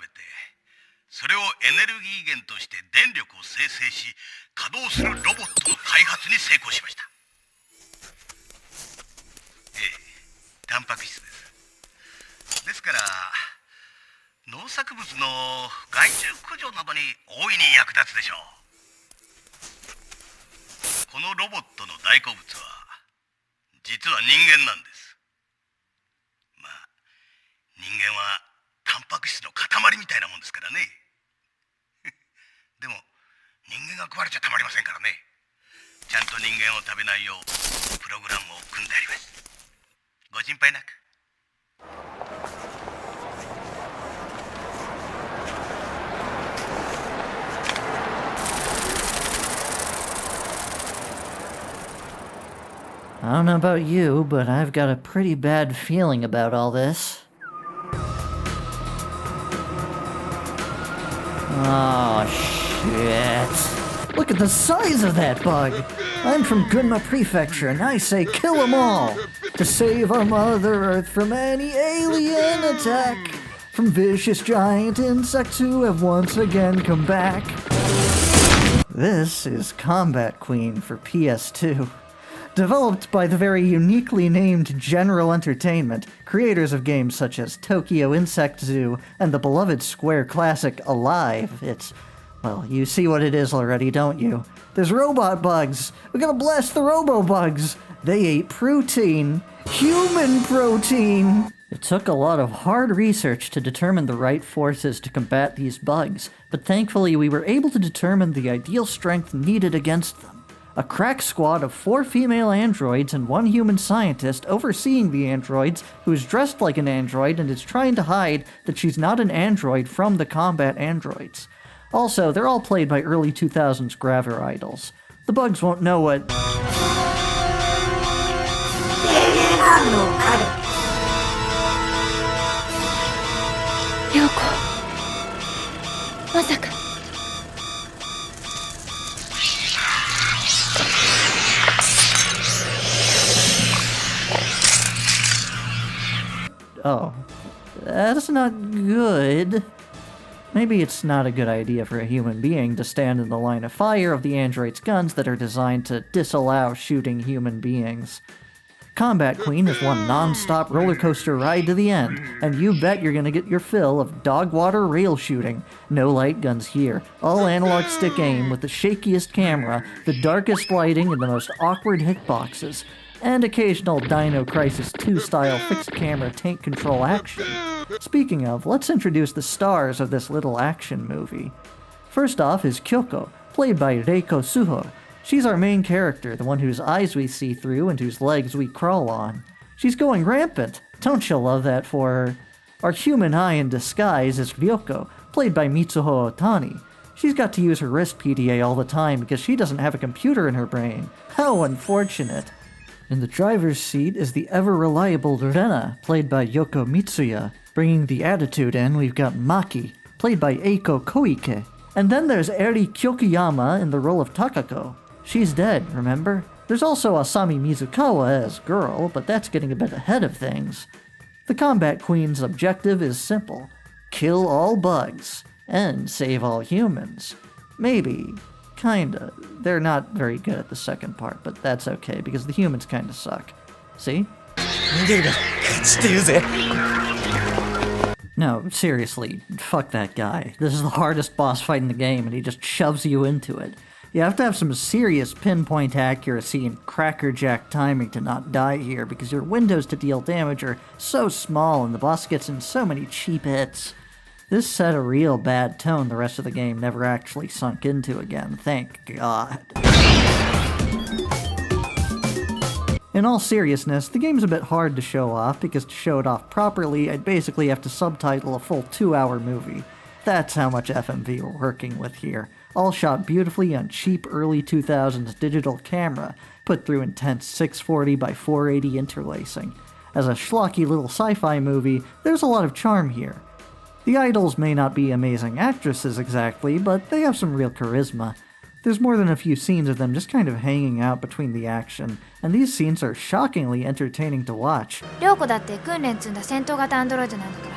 べて、それをエネルギー源として電力を生成し、稼働するロボットの開発に成功しました。タンパク質です。ですから農作物の害虫駆除などに大いに役立つでしょう。このロボットの大好物は実は人間なんです。まあ人間はタンパク質の塊みたいなもんですからね。でも人間が食われちゃたまりませんからね。ちゃんと人間を食べないようプログラムを組んであります。ご心配なく。I don't know about you, but I've got a pretty bad feeling about all this. Oh, shit. Look at the size of that bug! I'm from Gunma Prefecture, and I say kill them all! To save our Mother Earth from any alien attack! From vicious giant insects who have once again come back. This is Combat Queen for PS2. Developed by the very uniquely named General Entertainment, creators of games such as Tokyo Insect Zoo and the beloved Square classic Alive, it's... well, you see what it is already, don't you? There's robot bugs! We gotta blast the robo-bugs! They ate protein! Human protein! It took a lot of hard research to determine the right forces to combat these bugs, but thankfully we were able to determine the ideal strength needed against them. A crack squad of 4 female androids and 1 human scientist overseeing the androids, who's dressed like an android and is trying to hide that she's not an android from the combat androids. Also, they're all played by early 2000s Gravure idols. The bugs won't know what... Yoko. Masaka. Oh, that's not good. Maybe it's not a good idea for a human being to stand in the line of fire of the androids' guns that are designed to disallow shooting human beings. Combat Queen is one non-stop roller coaster ride to the end, and you bet you're gonna get your fill of dog water rail shooting. No light guns here, all analog stick aim with the shakiest camera, the darkest lighting, and the most awkward hitboxes, and occasional Dino Crisis 2 style fixed camera tank control action. Speaking of, let's introduce the stars of this little action movie. First off is Kyoko, played by Reiko Suho. She's our main character, the one whose eyes we see through and whose legs we crawl on. She's going rampant. Don't you love that for her? Our human eye in disguise is Ryoko, played by Mitsuho Otani. She's got to use her wrist PDA all the time because she doesn't have a computer in her brain. How unfortunate. In the driver's seat is the ever-reliable Rena, played by Yoko Mitsuya. Bringing the attitude in, we've got Maki, played by Eiko Koike. And then there's Eri Kyokuyama in the role of Takako. She's dead, remember? There's also Asami Mizukawa as Girl, but that's getting a bit ahead of things. The Combat Queen's objective is simple. Kill all bugs, and save all humans. Maybe. Kinda. They're not very good at the second part, but that's okay, because the humans kinda suck. See? No, seriously, fuck that guy. This is the hardest boss fight in the game, and he just shoves you into it. You have to have some serious pinpoint accuracy and crackerjack timing to not die here, because your windows to deal damage are so small and the boss gets in so many cheap hits. This set a real bad tone the rest of the game never actually sunk into again, thank God. In all seriousness, the game's a bit hard to show off, because to show it off properly, I'd basically have to subtitle a full 2-hour movie. That's how much FMV we're working with here. All shot beautifully on cheap early 2000s digital camera, put through intense 640 by 480 interlacing. As a schlocky little sci-fi movie, there's a lot of charm here. The idols may not be amazing actresses exactly, but they have some real charisma. There's more than a few scenes of them just kind of hanging out between the action, and these scenes are shockingly entertaining to watch. 涼子だって訓練積んだ戦闘型アンドロイドなんだか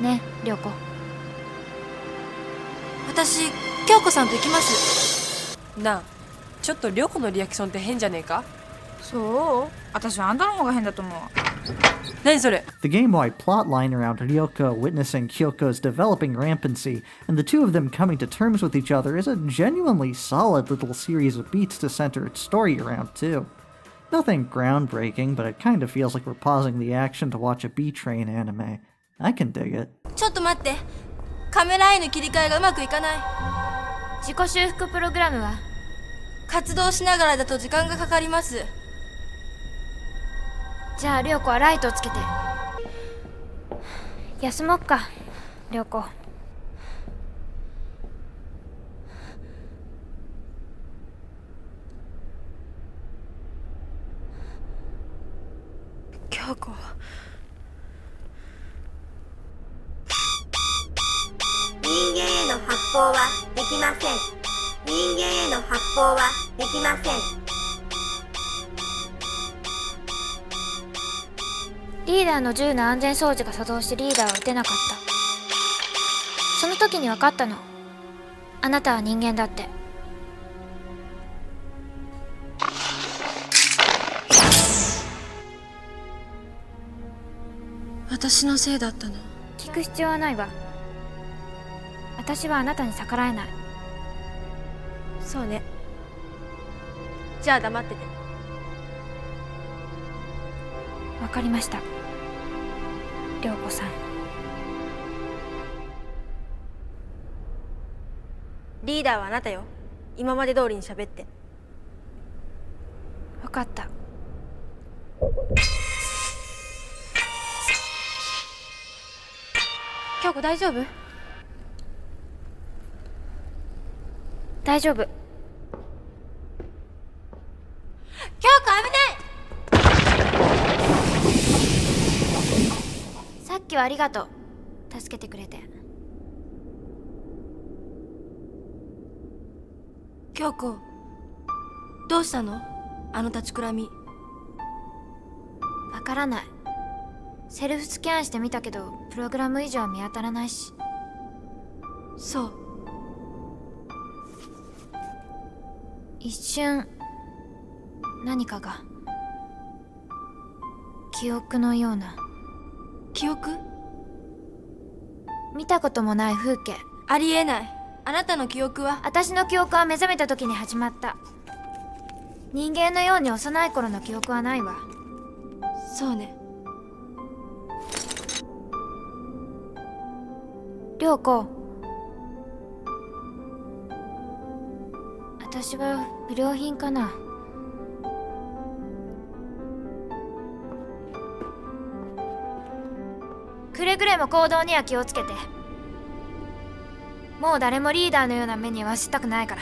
ら。ね。涼子。私、京子さんと行きます。なあ、ちょっと涼子のリアクションって変じゃねえか？そう？私はあんたの方が変だと思う。何それ？ The game-wide plotline around Ryoko witnessing Kyoko's developing rampancy and the two of them coming to terms with each other is a genuinely solid little series of beats to center its story around, too. Nothing groundbreaking, but it kind of feels like we're pausing the action to watch a B-Train anime. I can dig it. ちょっと待って。カメラへの切り替えがうまくいかない。自己修復プログラムは活動しながらだと時間がかかります。じゃあ涼子はライトをつけて。休もっか、涼子。京子。人間への発砲はできません。人間への発砲はできません。リーダーの銃の安全装置が作動してリーダーを撃てなかった。その時に分かったの。あなたは人間だって。私のせいだったの。聞く必要はないわ。私はあなたに逆らえない。そうね。じゃあ黙ってて。わかりました、涼子さん。リーダーはあなたよ。今まで通りに喋って。わかった。京子大丈夫？大丈夫。京子危ない！さっきはありがとう。助けてくれて。京子、どうしたの？あの立ちくらみ。わからない。セルフスキャンしてみたけどプログラム以上は見当たらないし。そう。一瞬何かが記憶のような。記憶？見たこともない風景。ありえない。あなたの記憶は？私の記憶は目覚めた時に始まった。人間のように幼い頃の記憶はないわ。そうね。涼子、私は不良品かな。くれぐれも行動には気をつけて。もう誰もリーダーのような目にはしたくないから。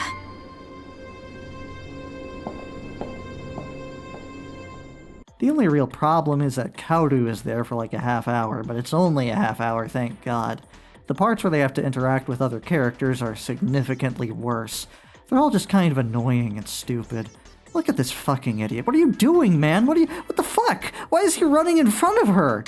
The only real problem is that Kaoru is there for like a half hour, but it's only a half hour, thank God. The parts where they have to interact with other characters are significantly worse. They're all just kind of annoying and stupid. Look at this fucking idiot. What are you doing, man? What the fuck? Why is he running in front of her?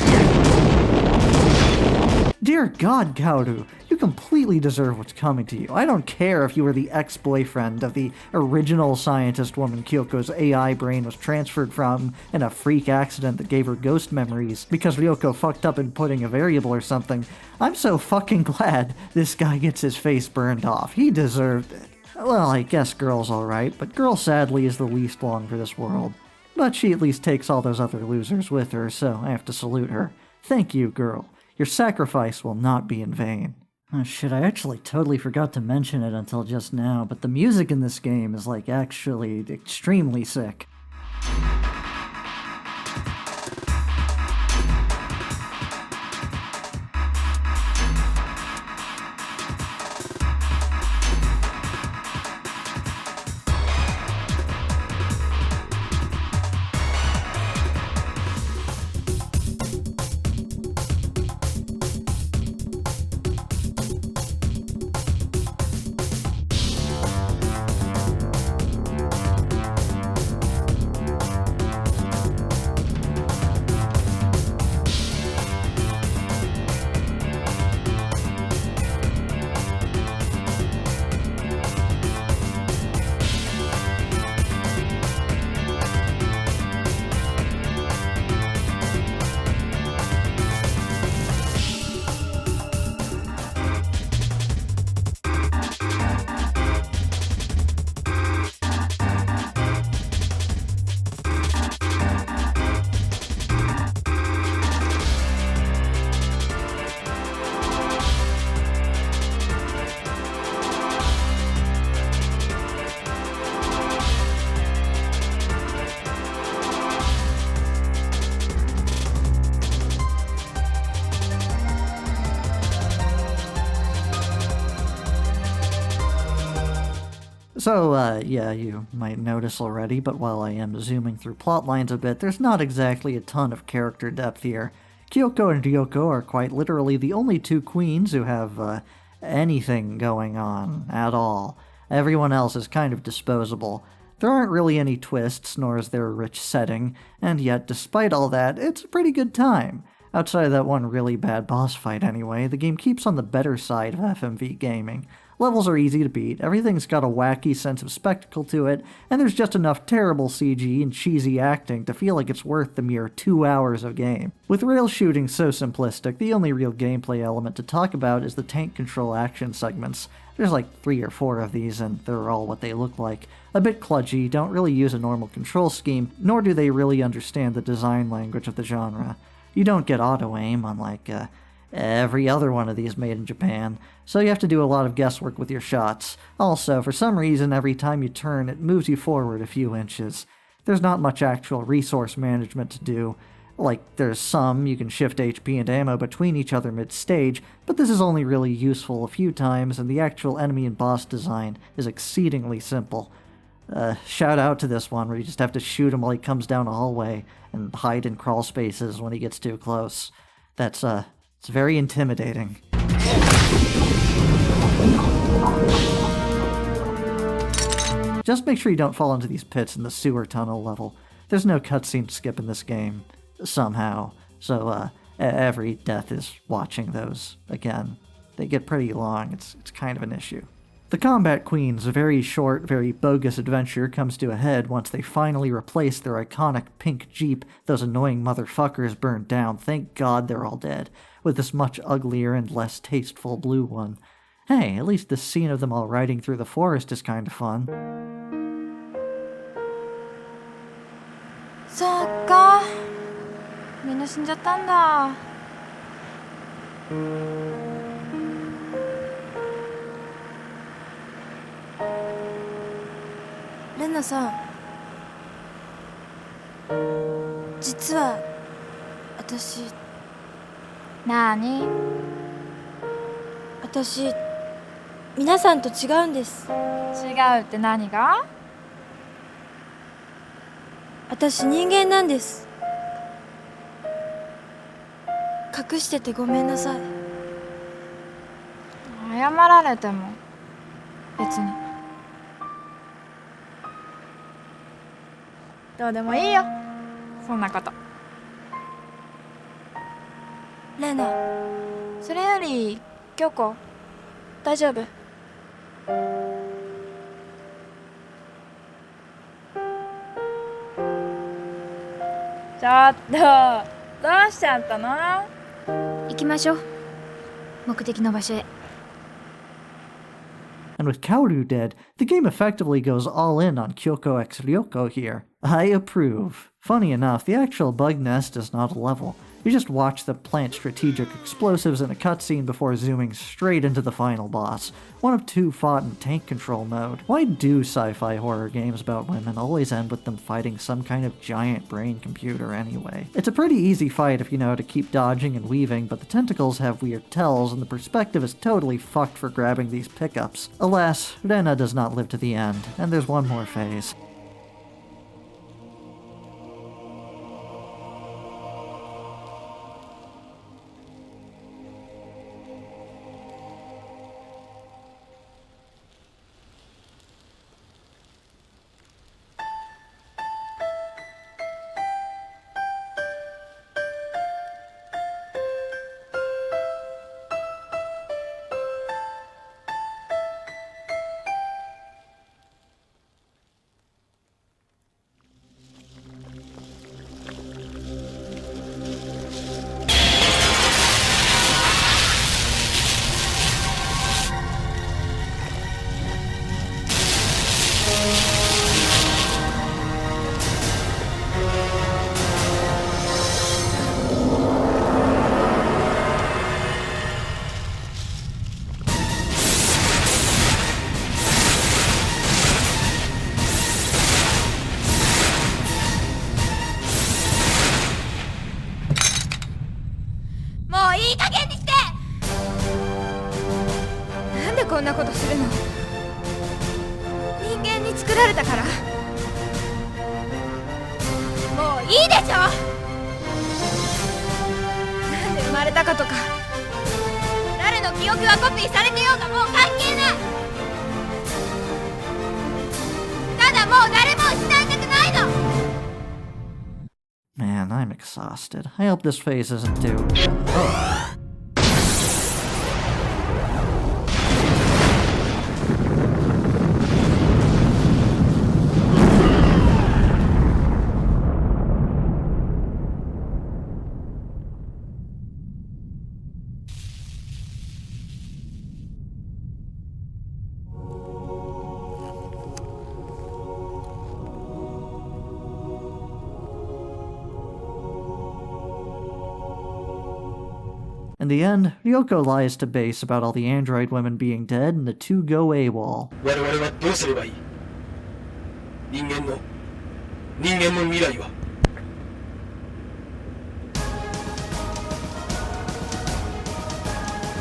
Dear God, Kaoru, you completely deserve what's coming to you. I don't care if you were the ex-boyfriend of the original scientist woman Kyoko's AI brain was transferred from in a freak accident that gave her ghost memories because Ryoko fucked up in putting a variable or something. I'm so fucking glad this guy gets his face burned off. He deserved it. Well, I guess Girl's alright, but Girl sadly is the least long for this world. But she at least takes all those other losers with her, so I have to salute her. Thank you, Girl. Your sacrifice will not be in vain. Oh shit, I actually totally forgot to mention it until just now, but the music in this game is like actually extremely sick. So, yeah, you might notice already, but while I am zooming through plot lines a bit, there's not exactly a ton of character depth here. Kyoko and Ryoko are quite literally the only two queens who have, anything going on at all. Everyone else is kind of disposable. There aren't really any twists, nor is there a rich setting, and yet, despite all that, it's a pretty good time. Outside of that one really bad boss fight anyway, the game keeps on the better side of FMV gaming. Levels are easy to beat, everything's got a wacky sense of spectacle to it, and there's just enough terrible CG and cheesy acting to feel like it's worth the mere 2 hours of game. With rail shooting so simplistic, the only real gameplay element to talk about is the tank control action segments. There's like 3 or 4 of these, and they're all what they look like. A bit kludgy, don't really use a normal control scheme, nor do they really understand the design language of the genre. You don't get auto-aim, unlike, every other one of these made in Japan, so you have to do a lot of guesswork with your shots. Also, for some reason, every time you turn, it moves you forward a few inches. There's not much actual resource management to do. Like, there's some, you can shift HP and ammo between each other mid-stage, but this is only really useful a few times, and the actual enemy and boss design is exceedingly simple. Shout out to this one, where you just have to shoot him while he comes down a hallway, and hide in crawl spaces when he gets too close. It's very intimidating. Just make sure you don't fall into these pits in the sewer tunnel level. There's no cutscene skip in this game, somehow, so every death is watching those again. They get pretty long, it's kind of an issue. The Combat Queen's very short, very bogus adventure comes to a head once they finally replace their iconic pink Jeep those annoying motherfuckers burned down, thank God they're all dead, with this much uglier and less tasteful blue one. Hey, at least this scene of them all riding through the forest is kind of fun. そっか、みんな死んじゃったんだ。レナさん、実は私。なーに？私、皆さんと違うんです。違うって何が？私人間なんです。隠しててごめんなさい。謝られても別にどうでもいいよ、そんなこと。レナ、それより京子、大丈夫？ちょっと、どうしちゃったの？行きましょう、目的の場所へ。 And with Kaoru dead, the game effectively goes all in on Kyoko x Ryoko here. I approve. Funny enough, the actual bug nest is not a level. You just watch them plant strategic explosives in a cutscene before zooming straight into the final boss, one of 2 fought in tank control mode. Why do sci-fi horror games about women always end with them fighting some kind of giant brain computer anyway? It's a pretty easy fight if you know how to keep dodging and weaving, but the tentacles have weird tells and the perspective is totally fucked for grabbing these pickups. Alas, Rena does not live to the end, and there's one more phase. れたから。もういいでしょ。なんで生まれたかとか、誰の記憶がコピーされてようがもう関係ない。ただもう誰も失いたくないの。 Man, I'm exhausted. I hope this phase isn't too... Ugh. In the end, Ryoko lies to base about all the android women being dead and the two go AWOL. 我々はどうすればいい？人間の未来は。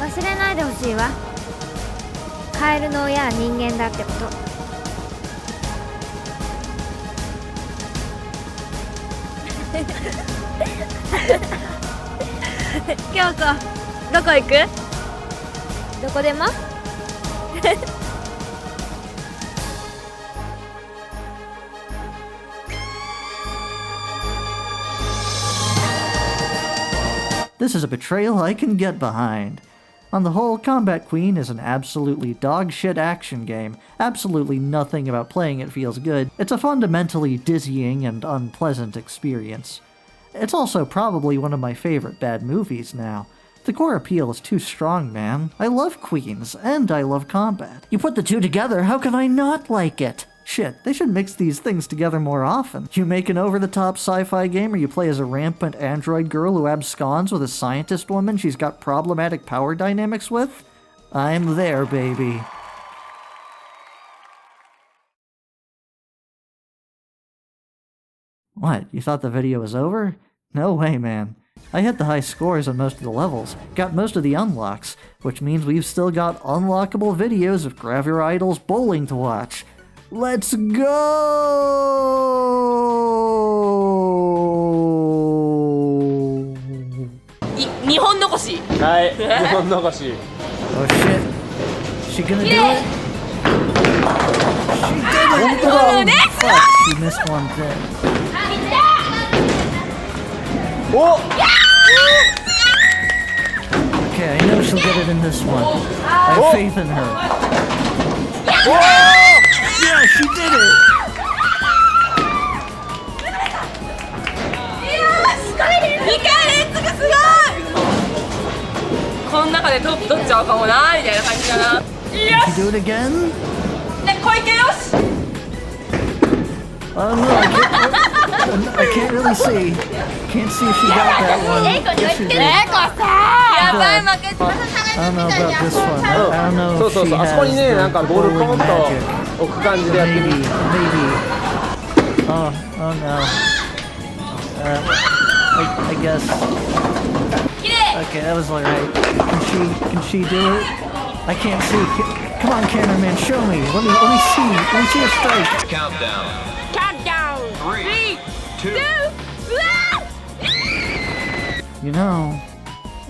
忘れないでほしいわ。カエルの親は人間だってこと。京子、どこ行く？どこでも？This is a betrayal I can get behind. On the whole, Combat Queen is an absolutely dog-shit action game. Absolutely nothing about playing it feels good. It's a fundamentally dizzying and unpleasant experience. It's also probably one of my favorite bad movies now. The core appeal is too strong, man. I love queens, and I love combat. You put the two together, how can I not like it? Shit, they should mix these things together more often. You make an over-the-top sci-fi game where you play as a rampant android girl who absconds with a scientist woman she's got problematic power dynamics with? I'm there, baby. What, you thought the video was over? No way, man. I hit the high scores on most of the levels, got most of the unlocks, which means we've still got unlockable videos of Gravure idols bowling to watch. Let's go! 日本残し。はい、日本残し。 Oh shit. She gonna do it? She did it! Oh, fuck, she missed one thing. お Okay, I know she'll get it in this one. I have faith in her. Yeah, she did it! 2回連続すごい。この中でトップ取っちゃおうかもなみたいな感じだな。よ Can she do it again? ね、小池よし。 Oh no, I can't really see. Can't see if she got that one. Yes, she did. やばい負けた。 I don't know about this one. I don't know そう if そう she そう、あそ has こにね、なんか the ボールポ Boueigun ンと magic. 置く感じでやってみ Maybe, る。 maybe. Oh no. I guess. Okay, that was alright. Can she do it? I can't see. Come on, cameraman, show me. Let me see. Let me see a strike. Countdown. 3, 2, You know,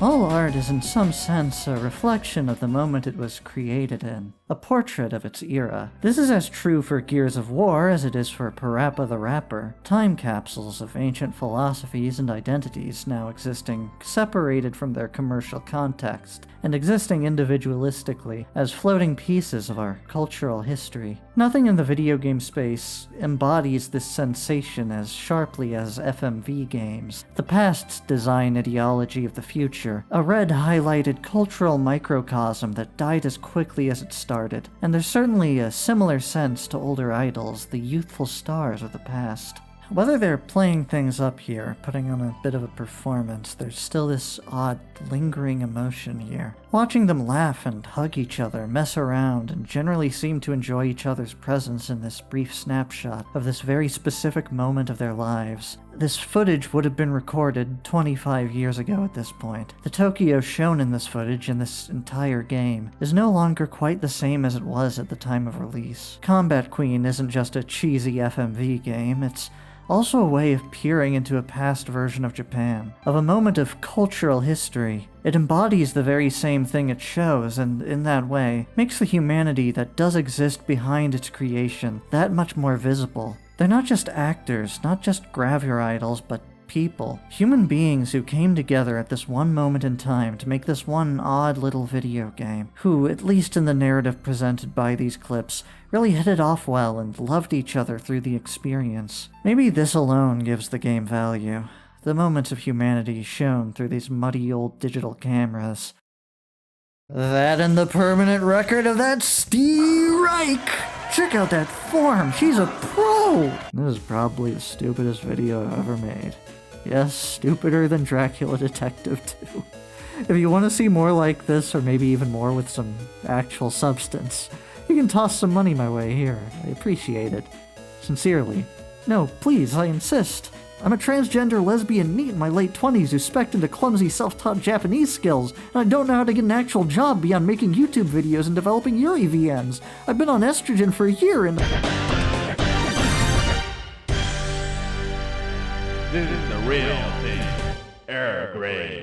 all art is in some sense a reflection of the moment it was created in, a portrait of its era. This is as true for Gears of War as it is for Parappa the Rapper, time capsules of ancient philosophies and identities now existing separated from their commercial context, and existing individualistically as floating pieces of our cultural history. Nothing in the video game space embodies this sensation as sharply as FMV games. The past's design ideology of the future, a red-highlighted cultural microcosm that died as quickly as it started, and there's certainly a similar sense to older idols, the youthful stars of the past. Whether they're playing things up here, putting on a bit of a performance, there's still this odd, lingering emotion here. Watching them laugh and hug each other, mess around, and generally seem to enjoy each other's presence in this brief snapshot of this very specific moment of their lives. This footage would have been recorded 25 years ago at this point. The Tokyo shown in this footage in this entire game is no longer quite the same as it was at the time of release. Combat Queen isn't just a cheesy FMV game, it's also a way of peering into a past version of Japan, of a moment of cultural history. It embodies the very same thing it shows, and in that way, makes the humanity that does exist behind its creation that much more visible. They're not just actors, not just Gravure idols, but people. Human beings who came together at this one moment in time to make this one odd little video game, who, at least in the narrative presented by these clips, really hit it off well and loved each other through the experience. Maybe this alone gives the game value. The moments of humanity shown through these muddy old digital cameras. That and the permanent record of that Reich! Check out that form, she's a pro! This is probably the stupidest video I've ever made. Yes, stupider than Dracula Detective 2. If you want to see more like this, or maybe even more with some actual substance, you can toss some money my way here. I appreciate it. Sincerely. No, please, I insist. I'm a transgender lesbian NEET in my late 20s who spec'd into clumsy self-taught Japanese skills, and I don't know how to get an actual job beyond making YouTube videos and developing Yuri VNs. I've been on estrogen for a year and... This is the real thing. Earl Grey.